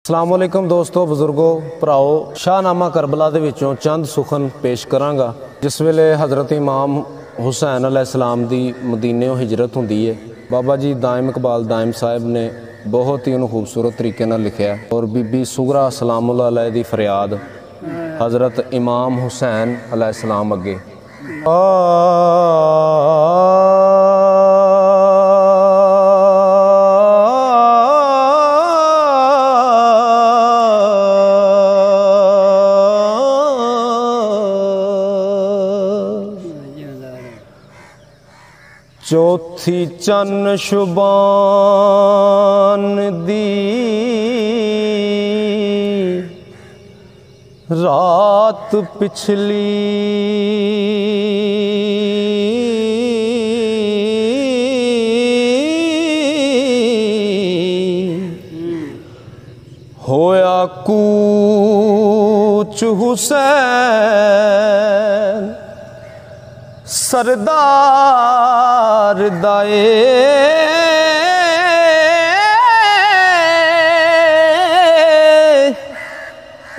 अस्सलाम वालेकुम दोस्तों, बुजुर्गो, भराओ। शाहनामा करबला दे विचों चंद सुखन पेश करांगा। जिस वेले हज़रत इमाम हुसैन अलैहिस्सलाम दी मदीने हिजरत हुंदी है, बाबा जी दाइम इकबाल दाइम साहिब ने बहुत ही उन्हें खूबसूरत तरीके नाल लिखिया। और बीबी सुगरा सलामुल्लाह अलैह दी फरियाद हज़रत इमाम हुसैन अलैहिस्सलाम अगे चौथी चन शुबान दी रात पिछली होया कूच हुसैन सरदार दाए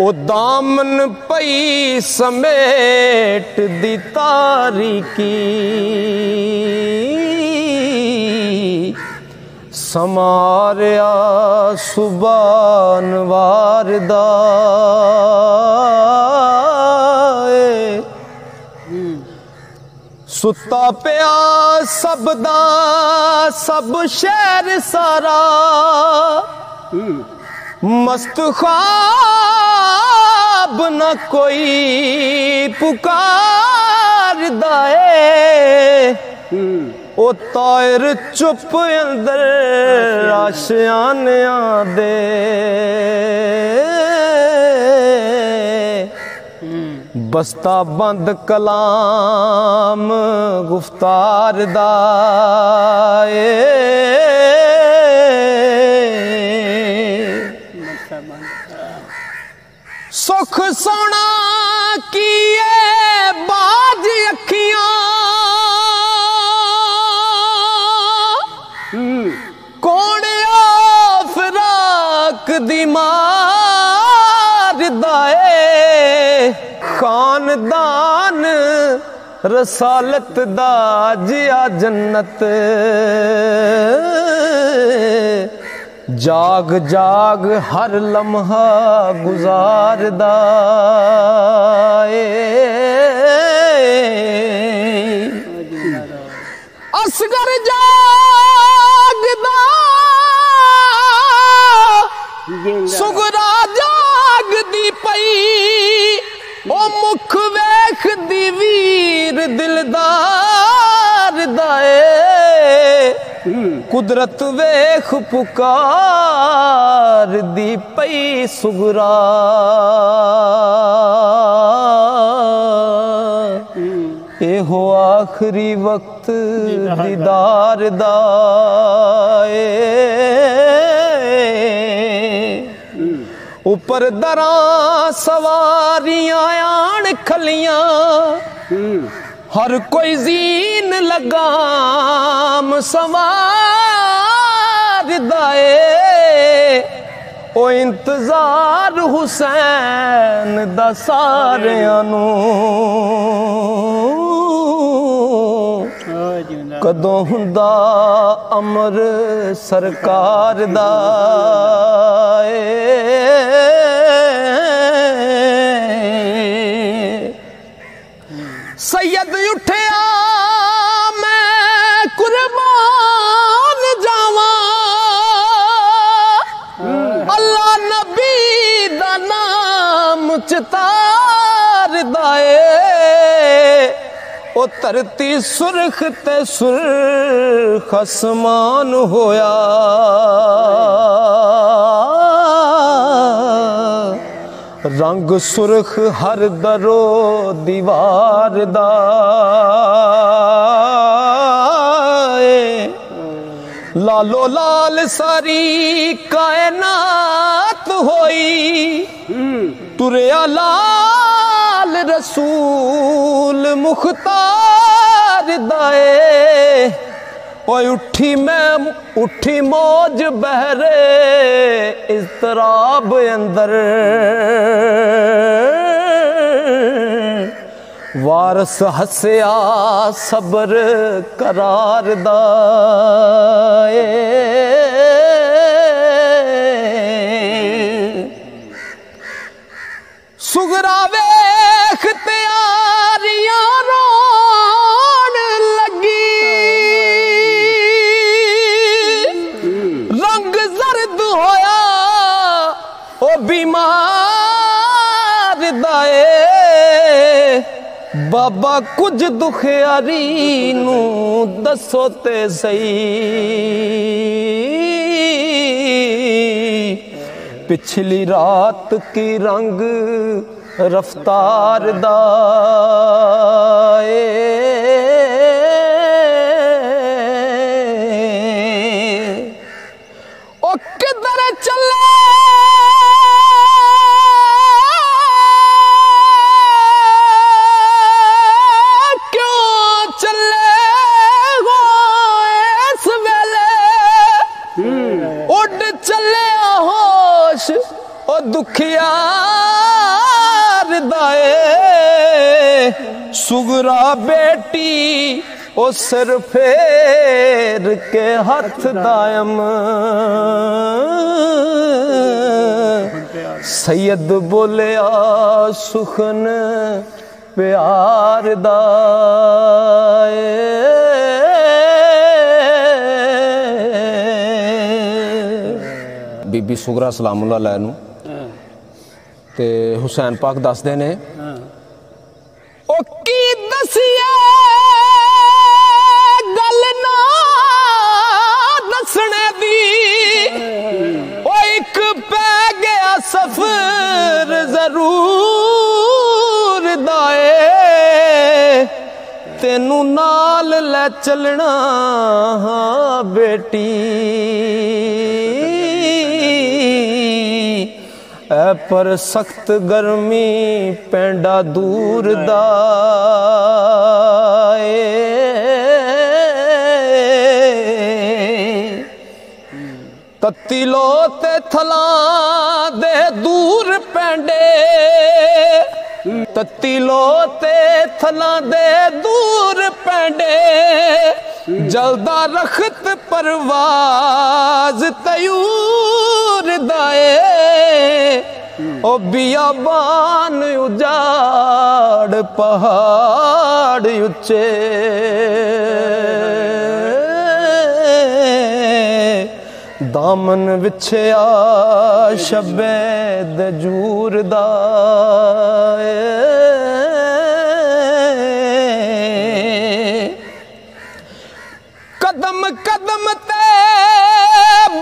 ओ दामन पई समेट दी तारीकी समारिया सुबान वारदा सुता पिया सबदा सब शहर सारा मस्त ख्वाब न कोई पुकार दाए ओ तायर चुप अंदर आशियानिया दे बस्ता बंद कलाम गुफ्तार दाए सुख सोना किए बाज अखियां कौन फिराक दी मार दाए खानदान रसालत दा जिया जन्नत जाग जाग हर लम्हा गुजारदा असगर जागदा सुगरा जागदी पई ओ मुख वेख दी वीर दिलदार दाए कुदरत वेख पुकार दी पई सुगरा एहो आखिरी वक्त दीदार दाए ऊपर दरां सवारियां आन खलियां हर कोई जीन लगाम सवार दाए ओ इंतजार हुसैन दा सारियां नूं कदों हुंदा अमर सरकार दा सैयद उठिया मैं कुर्बान जावा अल्लाह नबी दा नाम चितार दाए ओ धरती सुरख ते सुरख आसमान होया रंग सुरख हर दरो दीवार दा लालो लाल सारी कायनात होई तुरया लाल रसूल मुख्तार दाए ओए उठी मौज बहरे इज़्तिराब अंदर, वारस हसया सबर करार दाए। सुगरा वेख तैयारियां रोन लगी, रंग जर्द होया ओ बीमार दाए। बाबा कुछ दुखियारी नू दसो ते सही, पिछली रात की रंग रफ्तार दाए। ओ किधर चले दुखियार दाए। सुगरा बेटी ओ सिर फेर के हथ दायम, सैयद बोलिया सुखन प्यार दाए। बीबी सुगरा सलामुल्लाह अलैह नू ते हुसैन पाक दसदे ने ओ की दसिए गल ना दसने दी, ओ एक पै गया सफर जरूर दाए। तेनू नाल ले चलना बेटी, पर सख्त गर्मी पेंडा दूर दाए। तत्तीलो ते थला दे दूर पेंडे, तत्तीलो ते थला दे दूर पेंडे, जलदा रखत परवाज तयूर दाए। ओ बियाबान उजाड़ पहाड़ उच्चे, दामन विछया शबे दजूर दाए। कदम कदम ते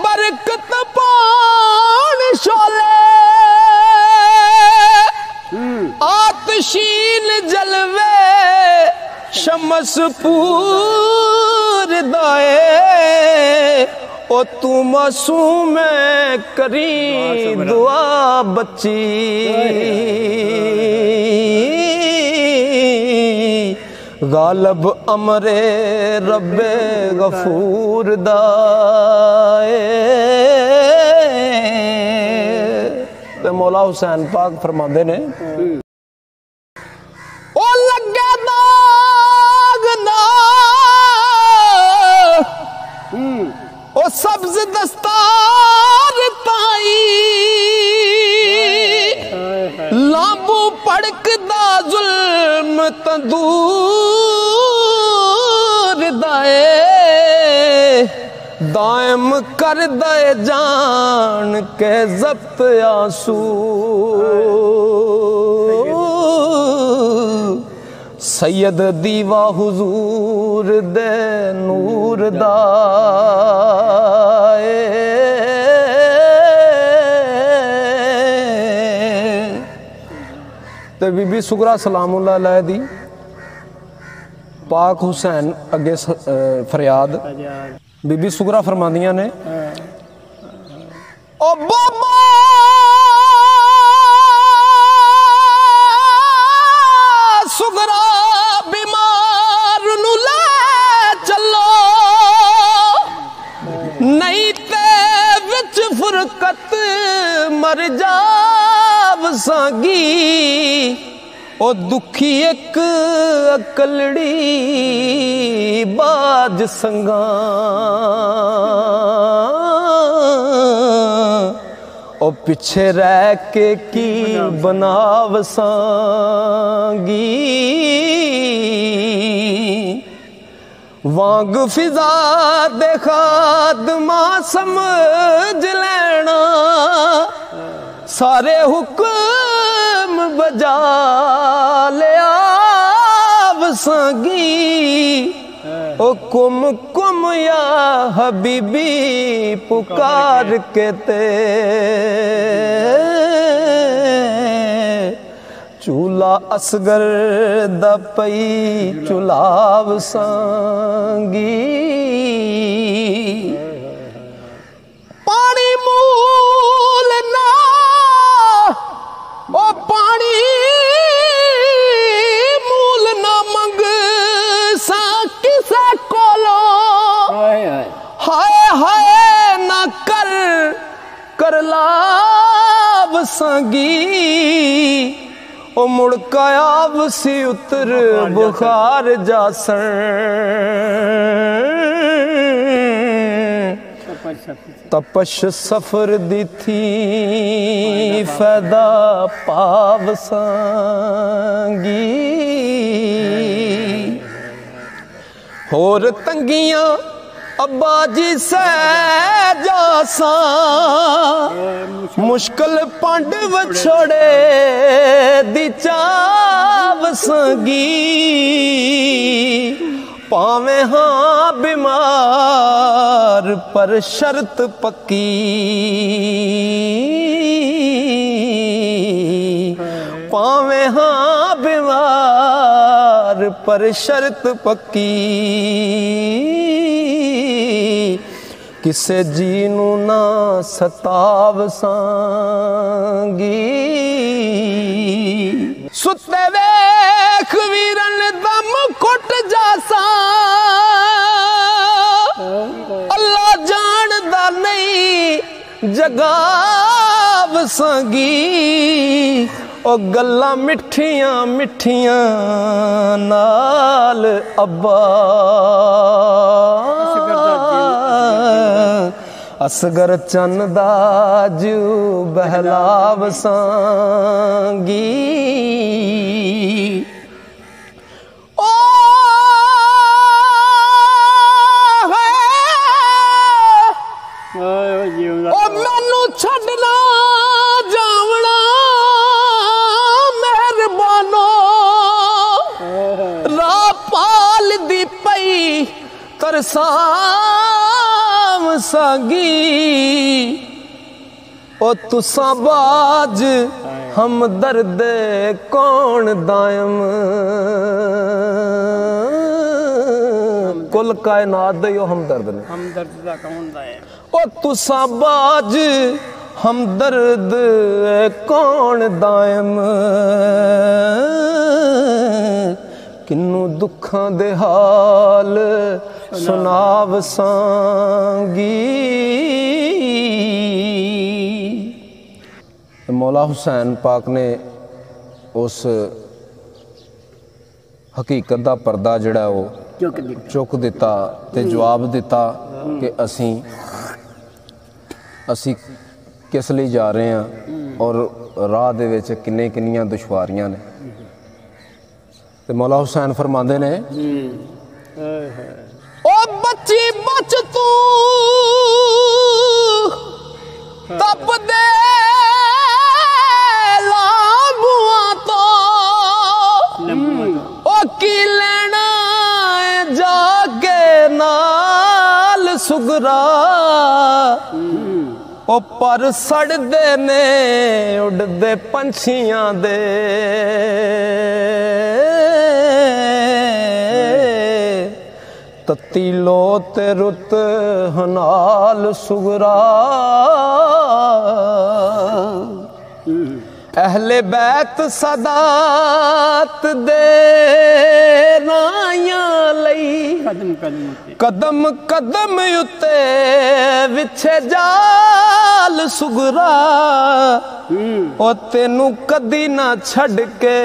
बरकत पान शोले, आतशीन जलवे शमस पूर दाए। ओ तू मासूम करी दुआ बच्ची, गालब अमरे रब्बे गफूर दाए। ते मौला हुसैन पाक फरमाते ने ओ लगे दाग ना ओ सब्ज दस्तार ताई, लांबू पड़कदा जुल्म तंदूर दाए। दायम कर दे जान के जब्त आंसू, सैयद दीवा हुजूर दे नूर दाए। ते बीबी सुगरा सलामुल्लाह अलैह दी पाक हुसैन अगे फरियाद बीबी सुगरा फरमांदियां ने ओ बाबा सुगरा बीमार नू ले चलो, वसांगी ओ दुखी एक अकलड़ी बाज संगा ओ पिछे रह के की बनावसांगी वांग फिजा दे खादमा समझ लेना सारे हुक्म बजा लिया वसांगी ओ कुम कुम या हबीबी पुकार के ते चूल्हा असगर दा पई चुलाव सांगी पानी मूल ना ओ पानी मूल ना मंग सा किसे कोलो हाय हाय ना कर लाव सांगी ओ मुड़काया वसी उतर बुखार जासन तपश सफर दी थी फैदा पावसांगी होर तंगियां अब्बा जी से जासा मुश्किल पंड वछोड़े दी चावसगी पावे हाँ बीमार पर शर्त पक्की पावे हाँ बीमार पर शर्त पक्की किसे जीनू ना सतावसांगी सुते वेख वीरन दम कुट जासा अल्लाह जानदा नहीं जगावसांगी ओ गल्लां मिठियां मिठियां नाल अब्बा असगर चंदा जू बहलावसांगी ओ मैनू छड़ना जावना मेहरबानो राह पाल दी पई तरसाम सांगी ओ तुसा बाज हम दर्द कौन दायम कुल कायनात दे हम दर्द ने हम दर्द दा कौन दायम ओ तुसा बाज हम दर्द कौन दायम किन्नू दुखां दे हाल सुनावसांगी मौला हुसैन पाक ने उस हकीकत दा पर्दा जिहड़ा वो चुक दिता ते जवाब दिता कि असी किस लिए जा रहे हैं और राह दे विच किन्नियां दुश्वारियां ने ते मौला हुसैन फरमांदे ने ओ बच्ची बच तू तप दे लाबुआ तो ओ की लेना जाके नाल सुगरा ओ पर सड़दे ने उड़दे पंछियां दे तत्ती लो ते रुत हनाल सुगरा अहले बैत सदात दे रायां लई कदम कदम ते कदम कदम उत्ते विछे जाल सुगरा ओ तेनू कदी ना छड़ के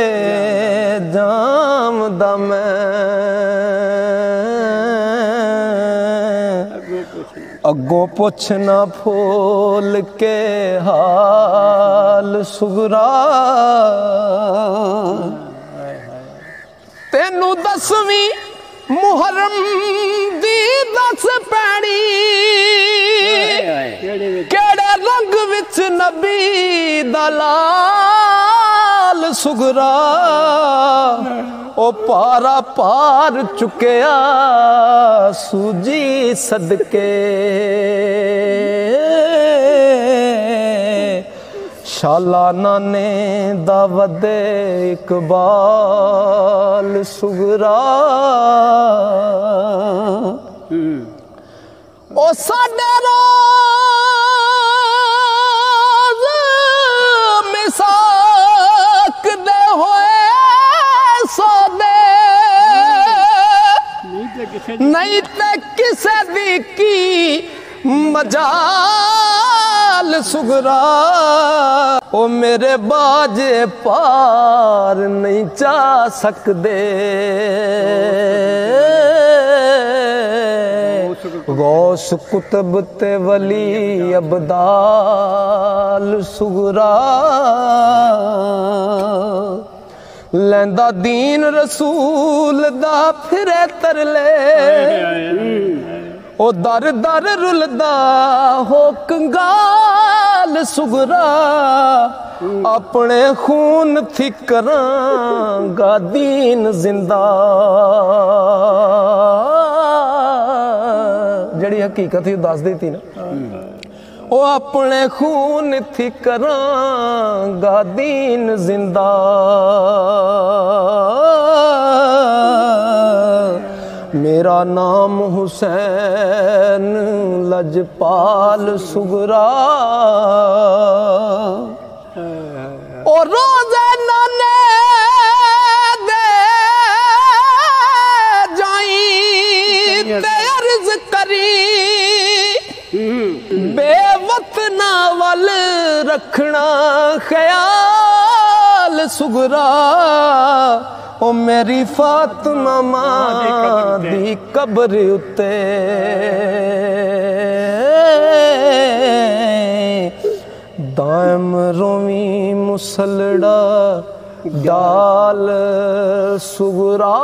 जामदा मैं अगों पुछना फूल के हाल सुगरा तेनू दसवीं मुहर्रम दी दस पैनी केड़े रंग विच नबी दा लाल सुगरा ओ पारा पार चुकिया सूजी सदके शाला नाने दावदे इकबाल सुगरा ओ साडे रोज मिसाक दे होए सौदे नहीं ते किसे दी की मजाल सुगरा ओ मेरे बाजे पार नहीं जा सकदे गौस कुतुब ते वली अबदाल सुगरा लैंदा दीन रसूल दा फिरे तरले ओ दर दर रुलदा हो कंगाल सुगरा अपने खून थी करांगा दीन जिंदा जड़ी हकीकत ही दस दी थी ना ओ अपने खून थी करांगा दीन जिंदा मेरा नाम हुसैन लजपाल सुगरा और रोज़े नाने दे जाई ते अर्ज करी बेवतना वल रखना ख्याल सुगरा ओ मेरी फातिमा मां दी कब्र उत्ते दाम रोवी मुसलड़ा डाल सुगरा।